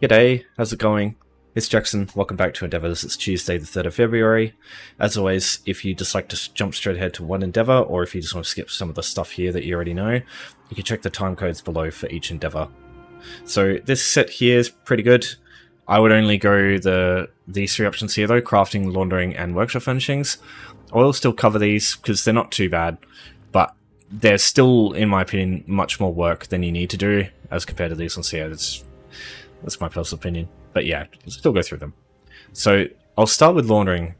G'day, how's it going? It's Jackson, welcome back to Endeavours. It's Tuesday the 3rd of February. As always, if you just like to jump straight ahead to one endeavour, or if you just want to skip some of the stuff here that you already know, you can check the time codes below for each endeavour. So this set here is pretty good. I would only go these three options here though, crafting, laundering and workshop furnishings. I will still cover these because they're not too bad, but they're still, in my opinion, much more work than you need to do as compared to these ones here. That's my personal opinion. But yeah, still go through them. So I'll start with laundering.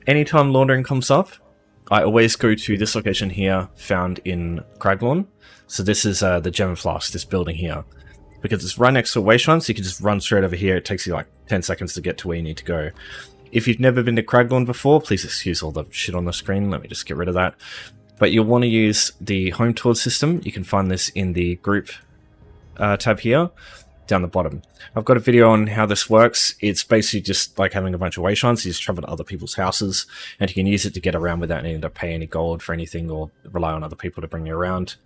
Anytime laundering comes up, I always go to this location here, found in Craglawn. So this is the Gem and Flask, this building here. Because it's right next to a waste run, so you can just run straight over here. It takes you like 10 seconds to get to where you need to go. If you've never been to Craglawn before, please excuse all the shit on the screen. Let me just get rid of that. But you'll want to use the home tour system. You can find this in the group tab here, down the bottom. I've got a video on how this works. It's basically just like having a bunch of waste runs. You just travel to other people's houses, and you can use it to get around without needing to pay any gold for anything or rely on other people to bring you around.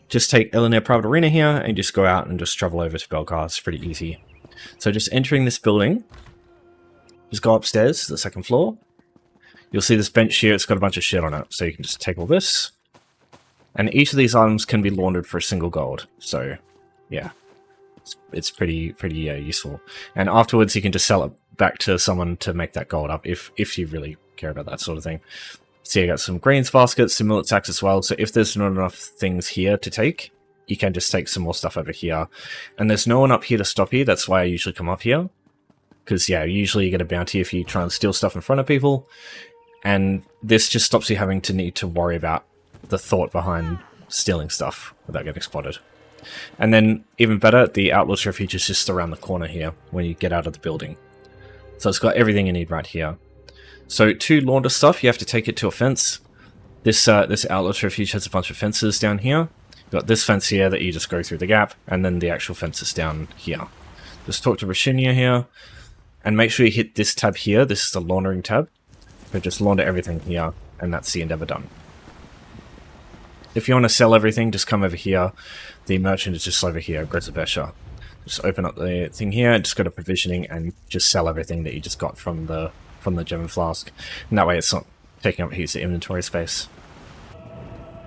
Just take Eleanor Private Arena here and just go out and just travel over to Belcar. It's pretty easy. So just entering this building, just go upstairs to the second floor. You'll see this bench here. It's got a bunch of shit on it. So you can just take all this. And each of these items can be laundered for a single gold. So yeah, it's pretty useful. And afterwards you can just sell it back to someone to make that gold up if you really care about that sort of thing. So you got some grains baskets, some millet sacks as well. So if there's not enough things here to take, you can just take some more stuff over here. And there's no one up here to stop you. That's why I usually come up here. Because yeah, usually you get a bounty if you try and steal stuff in front of people. And this just stops you having to need to worry about the thought behind stealing stuff without getting spotted. And then, even better, the Outlaws Refuge is just around the corner here when you get out of the building. So it's got everything you need right here. So to launder stuff, you have to take it to a fence. This Outlaws Refuge has a bunch of fences down here. You've got this fence here that you just go through the gap, and then the actual fence is down here. Just talk to Rashinia here, and make sure you hit this tab here. This is the laundering tab. So just launder everything here, and that's the endeavor done. If you want to sell everything, just come over here. The merchant is just over here, Grezabesha. Just open up the thing here, just go to provisioning, and just sell everything that you just got from the Gem and Flask. And that way it's not taking up heaps of inventory space.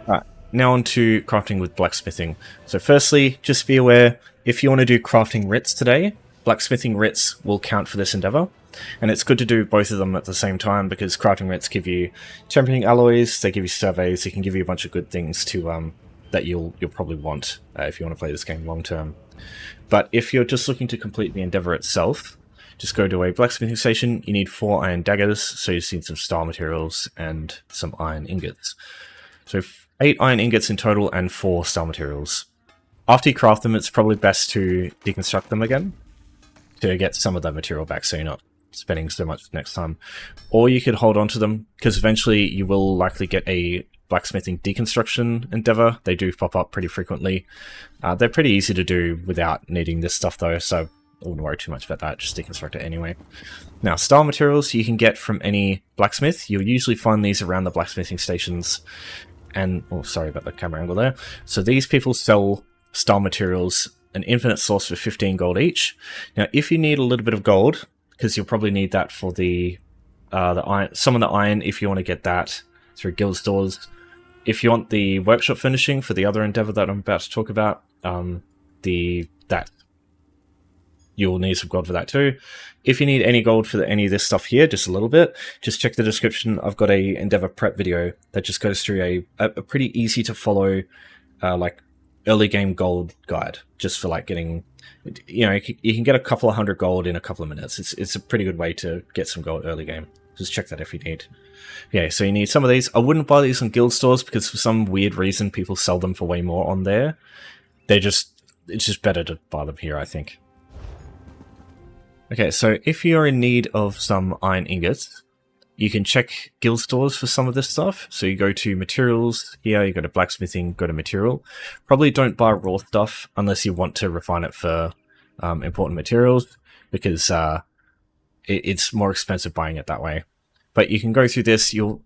Alright, now on to crafting with blacksmithing. So firstly, just be aware, if you want to do crafting writs today, blacksmithing writs will count for this endeavor. And it's good to do both of them at the same time, because crafting writs give you championing alloys, they give you surveys, they can give you a bunch of good things to that you'll probably want if you want to play this game long term. But if you're just looking to complete the endeavor itself, just go to a blacksmithing station. You need 4 iron daggers, so you need some style materials and some iron ingots. So 8 iron ingots in total and 4 style materials. After you craft them, it's probably best to deconstruct them again to get some of that material back, so you're not spending so much next time. Or you could hold on to them, because eventually you will likely get a blacksmithing deconstruction endeavor. They do pop up pretty frequently. They're pretty easy to do without needing this stuff though, so I wouldn't worry too much about that, just deconstruct it anyway. Now, style materials you can get from any blacksmith. You'll usually find these around the blacksmithing stations. And, oh, sorry about the camera angle there. So these people sell style materials, an infinite source for 15 gold each. Now, if you need a little bit of gold, because you'll probably need that for the iron, some of the iron, if you want to get that through guild stores. If you want the workshop finishing for the other endeavor that I'm about to talk about, you'll need some gold for that too. If you need any gold for any of this stuff here, just a little bit, just check the description. I've got a endeavor prep video that just goes through a pretty easy to follow, like early game gold guide, just for like getting, you know, you can get a couple of 100 gold in a couple of minutes. It's a pretty good way to get some gold early game. Just check that if you need. Yeah, so you need some of these. I wouldn't buy these on guild stores because for some weird reason people sell them for way more on there. It's just better to buy them here, I think. Okay, so if you're in need of some iron ingots, you can check guild stores for some of this stuff. So you go to materials here, you go to blacksmithing, go to material. Probably don't buy raw stuff unless you want to refine it for important materials, because it's more expensive buying it that way. But you can go through this, you'll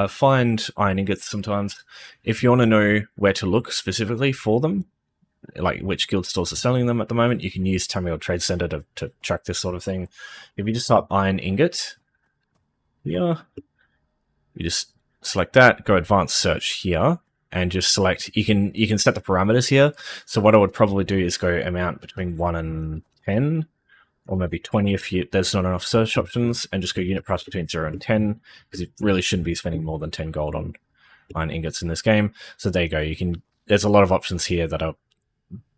find iron ingots sometimes. If you want to know where to look specifically for them, like which guild stores are selling them at the moment. You can use Tamriel Trade Center to track this sort of thing. If you just type iron ingot, yeah, you just select that, go advanced search here, and just select, you can set the parameters here. So what I would probably do is go amount between 1 and 10, or maybe 20 if there's not enough search options, and just go unit price between 0 and 10, because you really shouldn't be spending more than 10 gold on iron ingots in this game. So there you go. There's a lot of options here that are,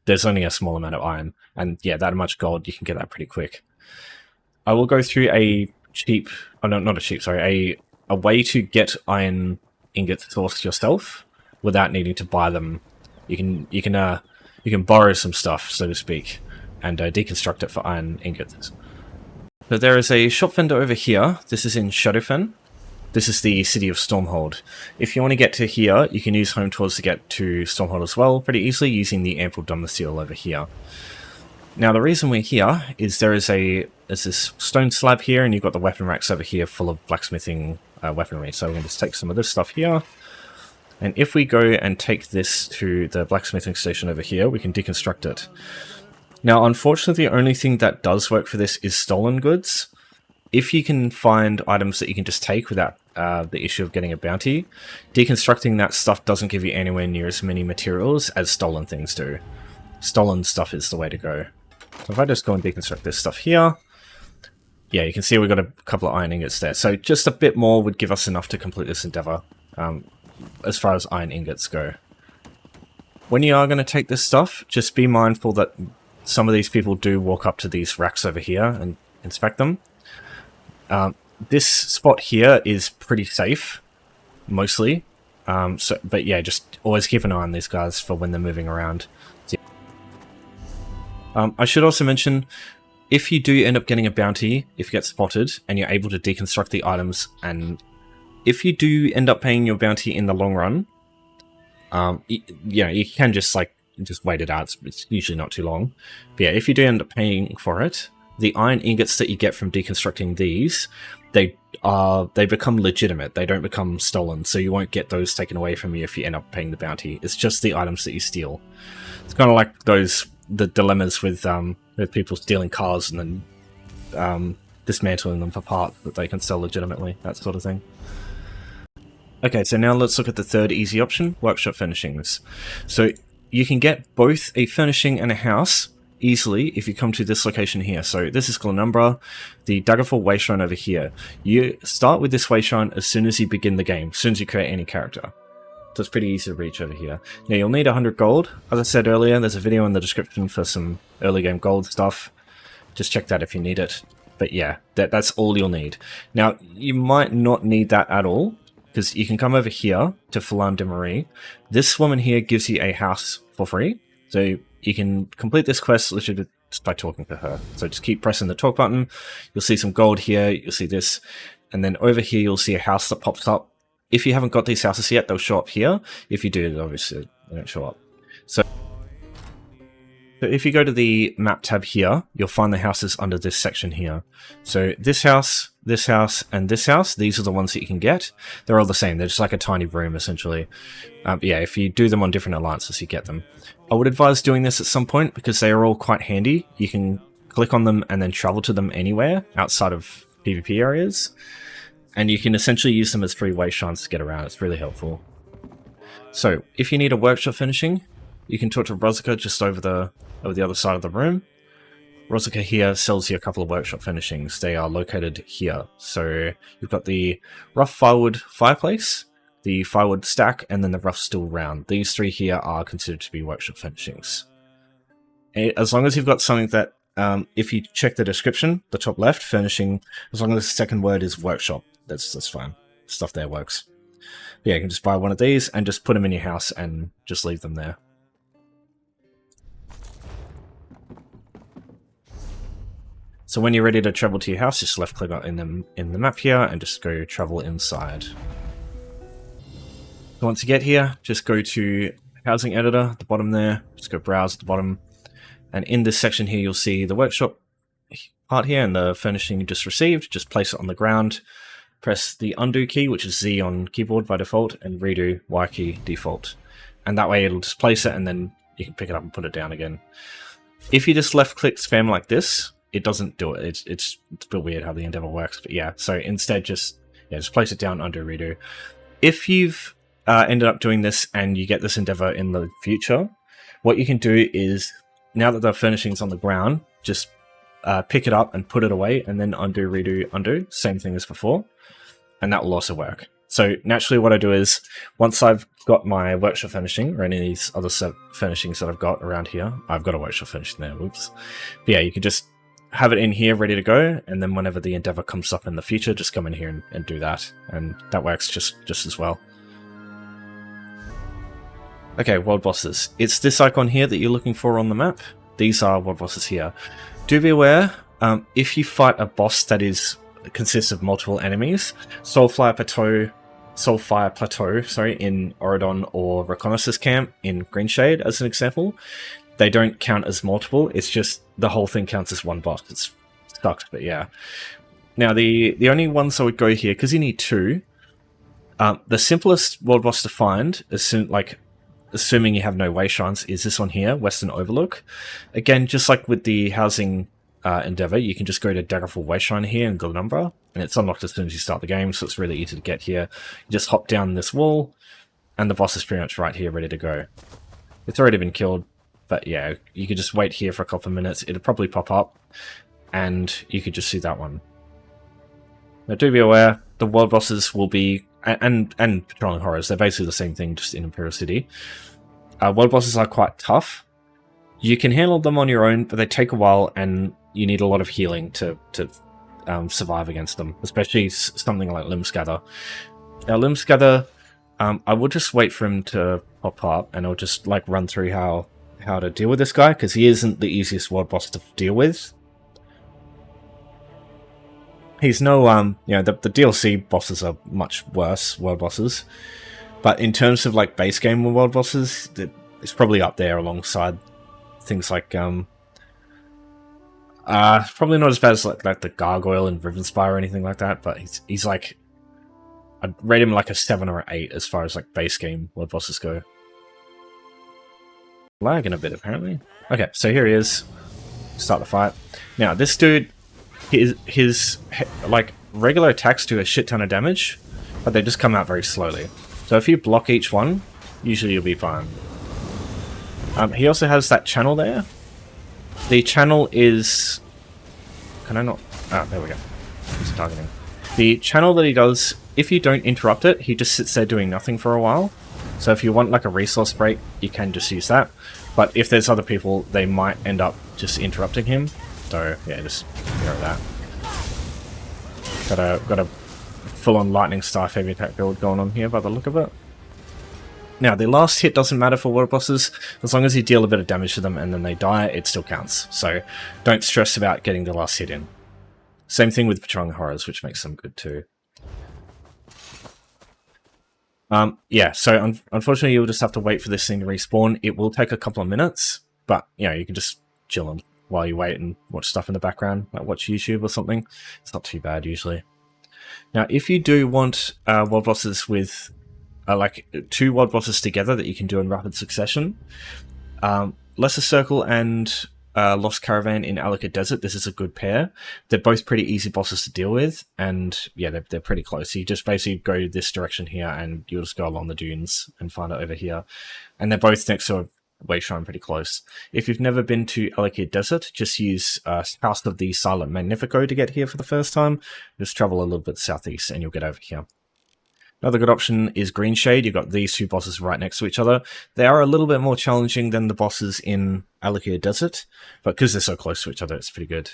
there's only a small amount of iron, and yeah, that much gold, you can get that pretty quick. I will go through a cheap, oh no, not a cheap, sorry, a way to get iron ingots sourced yourself without needing to buy them. You can borrow some stuff, so to speak, and deconstruct it for iron ingots. So there is a shop vendor over here. This is in Shadowfen. This is the city of Stormhold. If you want to get to here, you can use home tours to get to Stormhold as well, pretty easily using the Ample Domicile over here. Now the reason we're here is there's this stone slab here, and you've got the weapon racks over here full of blacksmithing weaponry. So we're going to just take some of this stuff here. And if we go and take this to the blacksmithing station over here, we can deconstruct it. Now, unfortunately, the only thing that does work for this is stolen goods. If you can find items that you can just take without the issue of getting a bounty, deconstructing that stuff doesn't give you anywhere near as many materials as stolen things do. Stolen stuff is the way to go. So if I just go and deconstruct this stuff here, yeah, you can see we've got a couple of iron ingots there. So just a bit more would give us enough to complete this endeavor, as far as iron ingots go. When you are going to take this stuff, just be mindful that some of these people do walk up to these racks over here and inspect them. This spot here is pretty safe, mostly. But yeah, just always keep an eye on these guys for when they're moving around. I should also mention, if you do end up getting a bounty, if you get spotted, and you're able to deconstruct the items, and if you do end up paying your bounty in the long run, you can just wait it out. It's usually not too long. But yeah, if you do end up paying for it, the iron ingots that you get from deconstructing these, they become legitimate. They don't become stolen, so you won't get those taken away from you if you end up paying the bounty. It's just the items that you steal. It's kind of like the dilemmas with people stealing cars and then dismantling them for parts that they can sell legitimately, that sort of thing. Okay, so now let's look at the third easy option, workshop furnishings. So you can get both a furnishing and a house easily if you come to this location here. So this is Glenumbra, the Daggerfall Wayshrine over here. You start with this Wayshrine as soon as you begin the game, as soon as you create any character. So it's pretty easy to reach over here. Now you'll need 100 gold. As I said earlier, there's a video in the description for some early game gold stuff. Just check that if you need it. But yeah, that's all you'll need. Now, you might not need that at all, because you can come over here to Falan de Marie. This woman here gives you a house for free. So you can complete this quest literally just by talking to her. So just keep pressing the talk button. You'll see some gold here. You'll see this. And then over here, you'll see a house that pops up. If you haven't got these houses yet, they'll show up here. If you do, obviously, they don't show up. So if you go to the map tab here, you'll find the houses under this section here. So this house, and this house, these are the ones that you can get. They're all the same. They're just like a tiny room, essentially. Yeah, if you do them on different alliances, you get them. I would advise doing this at some point because they are all quite handy. You can click on them and then travel to them anywhere outside of PvP areas. And you can essentially use them as free wayshrines to get around. It's really helpful. So if you need a workshop finishing, you can talk to Rozika just over the other side of the room. Rozika here sells you a couple of workshop finishings. They are located here. So you've got the rough firewood fireplace, the firewood stack, and then the rough steel round. These three here are considered to be workshop finishings. As long as you've got something that, if you check the description, the top left, furnishing, as long as the second word is workshop, that's fine. Stuff there works. But yeah, you can just buy one of these and just put them in your house and just leave them there. So when you're ready to travel to your house, just left click in the map here and just go travel inside. So once you get here, just go to housing editor at the bottom there, just go browse at the bottom. And in this section here, you'll see the workshop part here and the furnishing you just received. Just place it on the ground, press the undo key, which is Z on keyboard by default, and redo Y key default. And that way it'll just place it, and then you can pick it up and put it down again. If you just left-click spam like this, it doesn't do it. It's a bit weird how the endeavor works, but yeah. So instead, just place it down, undo, redo. If you've ended up doing this and you get this endeavor in the future, what you can do is, now that the furnishing's on the ground, just pick it up and put it away, and then undo, redo, undo. Same thing as before, and that will also work. So naturally what I do is, once I've got my workshop furnishing, or any of these other furnishings that I've got around here, I've got a workshop furnishing there, whoops. But yeah, you can just have it in here ready to go, and then whenever the endeavor comes up in the future, just come in here and do that, and that works just as well. Okay, world bosses. It's this icon here that you're looking for on the map. These are world bosses here. Do be aware, if you fight a boss that consists of multiple enemies, Soulfire Plateau, in Oridon, or Reconnaissance Camp in Greenshade, as an example, they don't count as multiple. It's just the whole thing counts as one boss. It's sucked, but yeah. Now, the only ones I would go here, because you need two, the simplest world boss to find, assuming you have no way shrines, is this one here, Western Overlook. Again, just like with the housing endeavor, you can just go to Daggerfall Way Shrine here in Glenumbra, and it's unlocked as soon as you start the game, so it's really easy to get here. You just hop down this wall, and the boss is pretty much right here, ready to go. It's already been killed, but yeah, you could just wait here for a couple of minutes. It'll probably pop up, and you could just see that one. Now, do be aware, the world bosses will be, and Patrolling Horrors, they're basically the same thing, just in Imperial City. World bosses are quite tough. You can handle them on your own, but they take a while, and you need a lot of healing to survive against them, especially something like Limscather. Now, Limscather, I will just wait for him to pop up, and I'll just run through how to deal with this guy, because he isn't the easiest world boss to deal with. He's no, the DLC bosses are much worse world bosses, but in terms of base game world bosses, it's probably up there alongside things like probably not as bad as like the Gargoyle and Rivenspire or anything like that, but he's I'd rate him a 7 or an 8 as far as base game world bosses go. Lagging a bit apparently. Okay, so here he is. Start the fight. Now this dude, his regular attacks do a shit ton of damage, but they just come out very slowly. So if you block each one, usually you'll be fine. He also has that channel there. The channel is... Can I not... Ah, there we go. He's targeting. The channel that he does, if you don't interrupt it, he just sits there doing nothing for a while. So if you want a resource break, you can just use that. But if there's other people, they might end up just interrupting him. So yeah, just ignore that. Got a full-on lightning staff heavy attack build going on here by the look of it. Now, the last hit doesn't matter for world bosses. As long as you deal a bit of damage to them and then they die, it still counts. So don't stress about getting the last hit in. Same thing with Patrolling Horrors, which makes them good too. Yeah, so unfortunately you'll just have to wait for this thing to respawn. It will take a couple of minutes, but you can just chill while you wait and watch stuff in the background, like watch YouTube or something. It's not too bad usually. Now, if you do want world bosses with two world bosses together that you can do in rapid succession, Lesser Circle and Lost Caravan in Alaka Desert, this is a good pair. They're both pretty easy bosses to deal with, and yeah, they're pretty close. So you just basically go this direction here, and you'll just go along the dunes and find it over here. And they're both next to a way shrine pretty close. If you've never been to Alaka Desert, just use House of the Silent Magnifico to get here for the first time. Just travel a little bit southeast, and you'll get over here. Another good option is Greenshade. You've got these two bosses right next to each other. They are a little bit more challenging than the bosses in Alaka Desert, but because they're so close to each other, it's pretty good.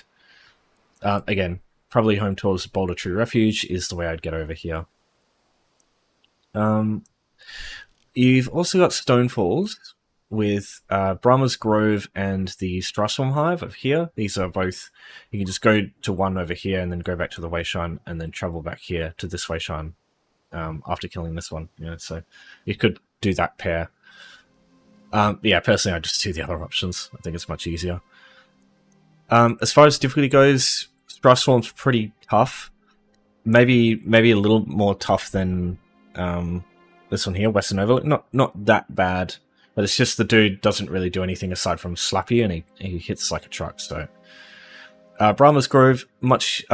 Again, probably home towards Boulder Tree Refuge is the way I'd get over here. You've also got Stonefalls with Brahma's Grove and the Strasform Hive over here. These are both... You can just go to one over here and then go back to the Wayshrine and then travel back here to this Wayshrine. After killing this one, so you could do that pair. Yeah, personally, I just do the other options. I think it's much easier. As far as difficulty goes, Strasform's pretty tough. Maybe a little more tough than this one here, Western Overlook. Not that bad. But it's just the dude doesn't really do anything aside from slap you, and he hits like a truck. So Brahma's Grove, much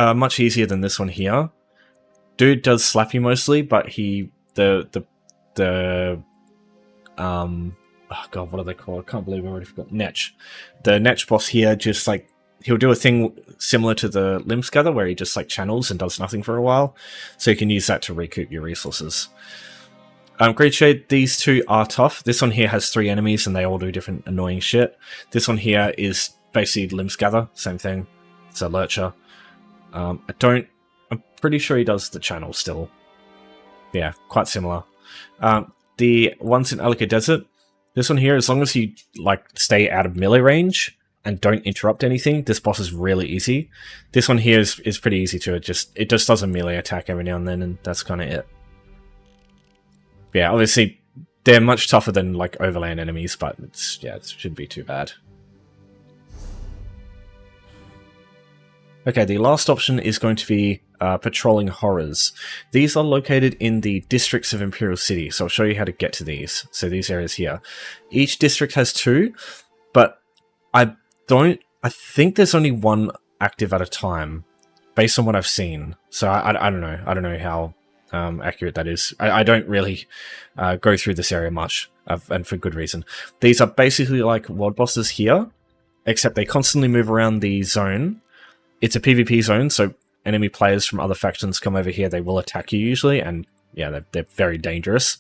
easier than this one here. Dude does slap you mostly, but oh god, what are they called? I can't believe I already forgot. Netch. The Netch boss here just like, he'll do a thing similar to the Limb Scather where he just like channels and does nothing for a while. So you can use that to recoup your resources. Great Shade, these two are tough. This one here has 3 enemies and they all do different annoying shit. This one here is basically Limb Scather, same thing. It's a Lurcher. I'm pretty sure he does the channel still. Yeah, quite similar. The ones in Alika Desert, this one here, as long as you like stay out of melee range and don't interrupt anything, this boss is really easy. This one here is pretty easy too. It just does a melee attack every now and then, and that's kind of it. Yeah, obviously they're much tougher than like overland enemies, but it shouldn't be too bad. Okay, the last option is going to be patrolling horrors. These are located in the districts of Imperial City, so I'll show you how to get to these. So these areas here. Each district has 2, but I think there's only 1 active at a time, based on what I've seen. So I don't know. I don't know how accurate that is. I don't really go through this area much, and for good reason. These are basically like world bosses here, except they constantly move around the zone. It's a PvP zone, so enemy players from other factions come over here, they will attack you usually, and yeah, they're very dangerous.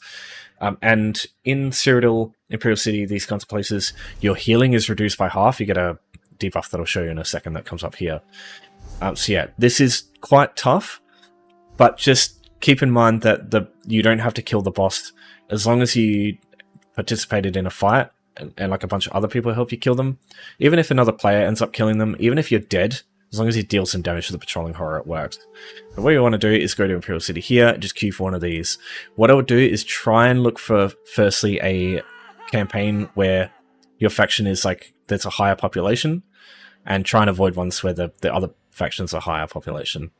And in Cyrodiil, Imperial City, these kinds of places, your healing is reduced by half. You get a debuff that I'll show you in a second that comes up here. So yeah, this is quite tough, but just keep in mind that you don't have to kill the boss as long as you participated in a fight and like a bunch of other people help you kill them. Even if another player ends up killing them, even if you're dead, as long as you deal some damage to the patrolling horror, it works. But what you want to do is go to Imperial City here, just queue for one of these. What I would do is try and look for, firstly, a campaign where your faction is like, there's a higher population, and try and avoid ones where the other factions are higher population.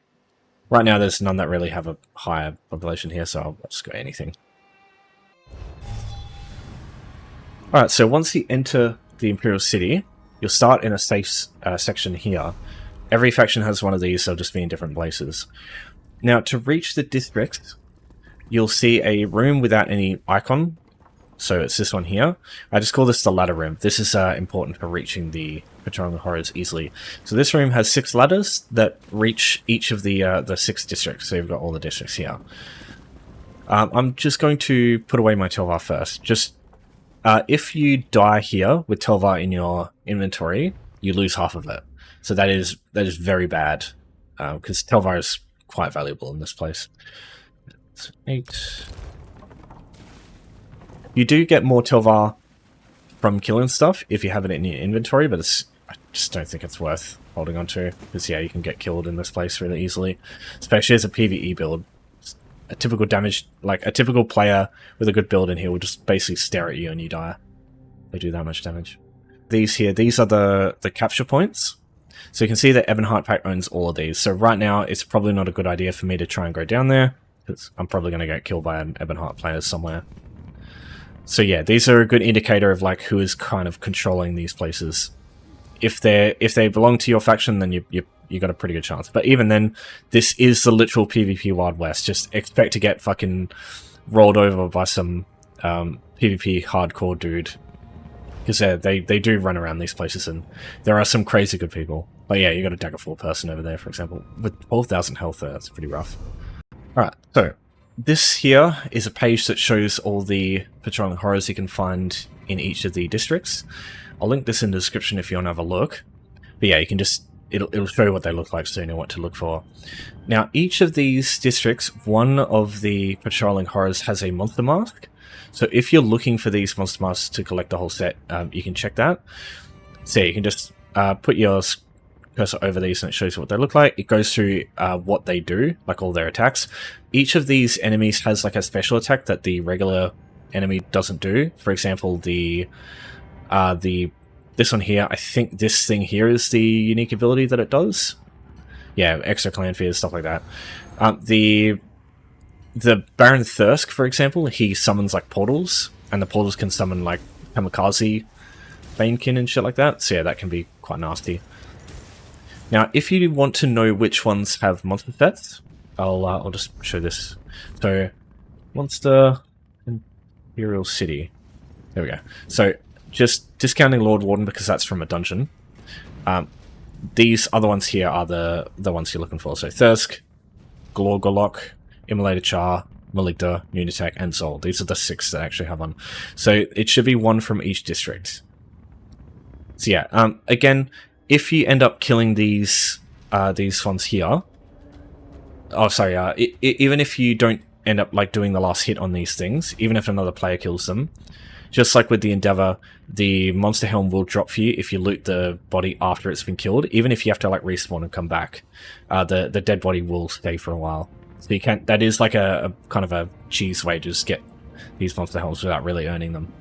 Right now, there's none that really have a higher population here, so I'll just go anything. Alright, so once you enter the Imperial City, you'll start in a safe section here. Every faction has one of these, they'll just be in different places. Now, to reach the districts, you'll see a room without any icon. So it's this one here. I just call this the ladder room. This is important for reaching the patrolling horrors easily. So this room has 6 ladders that reach each of the 6 districts. So you've got all the districts here. I'm just going to put away my Telvar first. Just if you die here with Telvar in your inventory, you lose half of it. So that is very bad, because Telvar is quite valuable in this place. 8. You do get more Telvar from killing stuff if you have it in your inventory, but I just don't think it's worth holding on to, because yeah, you can get killed in this place really easily, especially as a PvE build. A typical damage, like a typical player with a good build in here will just basically stare at you and you die. They do that much damage. These here, these are the capture points. So you can see that Ebonheart Pact owns all of these. So right now, it's probably not a good idea for me to try and go down there, because I'm probably going to get killed by an Ebonheart player somewhere. So yeah, these are a good indicator of like who is kind of controlling these places. If they belong to your faction, then you got a pretty good chance. But even then, this is the literal PvP Wild West. Just expect to get fucking rolled over by some PvP hardcore dude. Because they do run around these places, and there are some crazy good people. But yeah, you got a Daggerfall person over there, for example, with 12,000 health there. That's pretty rough. Alright, so this here is a page that shows all the patrolling horrors you can find in each of the districts. I'll link this in the description if you want to have a look. But yeah, you can just, it'll show you what they look like so you know what to look for. Now, each of these districts, one of the patrolling horrors has a monster mask. So if you're looking for these monster masks to collect the whole set, you can check that. So you can just put your cursor over these and it shows you what they look like. It goes through what they do, like all their attacks. Each of these enemies has like a special attack that the regular enemy doesn't do. For example, this one here, I think this thing here is the unique ability that it does. Yeah, extra clan fears, stuff like that. The Baron Thirsk, for example, he summons like portals, and the portals can summon like kamikaze Banekin and shit like that. So yeah, that can be quite nasty. Now, if you want to know which ones have monster sets, I'll just show this. So, monster Imperial City. There we go. So, just discounting Lord Warden because that's from a dungeon. These other ones here are the ones you're looking for. So, Thirsk, Glorgolok, Immolator Char, Maligda, Nunatek, and Zol. These are the 6 that actually have one. So, it should be 1 from each district. So yeah, again, if you end up killing these ones here, oh sorry, even if you don't end up like doing the last hit on these things, even if another player kills them, just like with the Endeavor, the Monster Helm will drop for you if you loot the body after it's been killed, even if you have to like respawn and come back. The dead body will stay for a while. So you can't. That is like a kind of a cheese way to just get these Monster Helms without really earning them.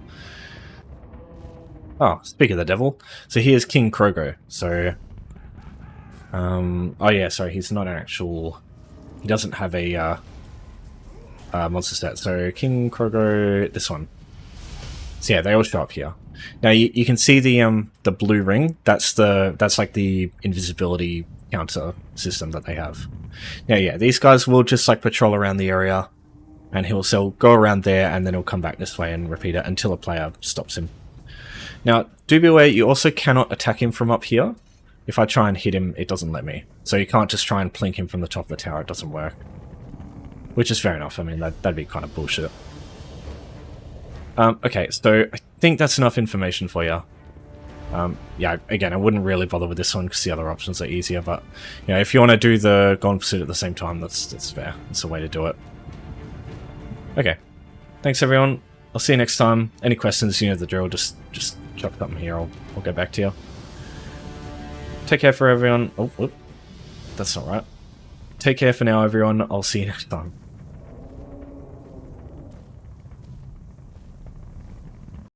Oh, speak of the devil. So here's King Krogo. So, oh yeah, sorry, he's not an actual. He doesn't have a monster stat. So King Krogo, this one. So yeah, they all show up here. Now you can see the blue ring. That's like the invisibility counter system that they have. Now yeah, these guys will just like patrol around the area, and he'll go around there, and then he'll come back this way and repeat it until a player stops him. Now, do be aware, you also cannot attack him from up here. If I try and hit him, it doesn't let me. So you can't just try and plink him from the top of the tower, it doesn't work. Which is fair enough, I mean, that'd be kind of bullshit. Okay, so I think that's enough information for you. Yeah, again, I wouldn't really bother with this one because the other options are easier, but you know, if you want to do the Golden Pursuit at the same time, that's fair. That's a way to do it. Okay, thanks everyone. I'll see you next time. Any questions, you know the drill, just chuck something here, I'll get back to you. Take care for everyone. Oh, whoop. That's not right. Take care for now, everyone. I'll see you next time.